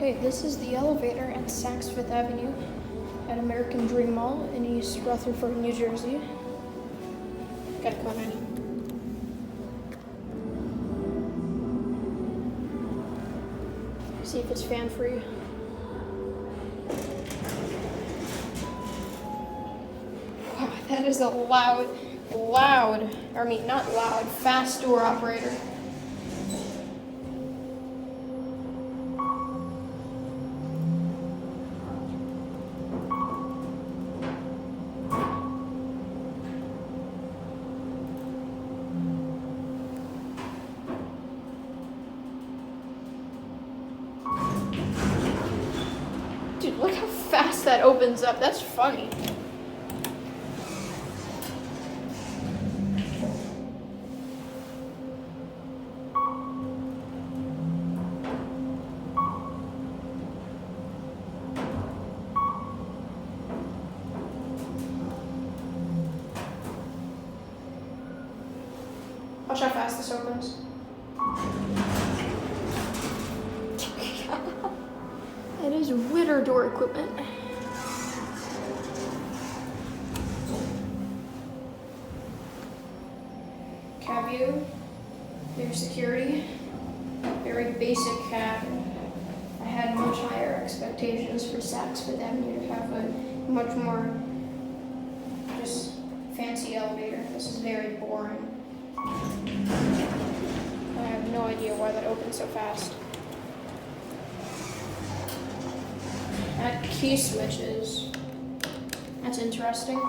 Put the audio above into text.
Okay, this is the elevator at Saks Fifth Avenue at American Dream Mall in East Rutherford, New Jersey. Gotta come in. See if it's fan free. Wow, that is a loud, not loud, fast door operator. Dude, look how fast that opens up. That's funny. Watch how fast this opens. It is Witter door equipment. Cab view, rear security, very basic cab. I had much higher expectations for Saks Fifth Avenue to have a much more just fancy elevator. This is very boring. I have no idea why that opened so fast. That key switches. That's interesting.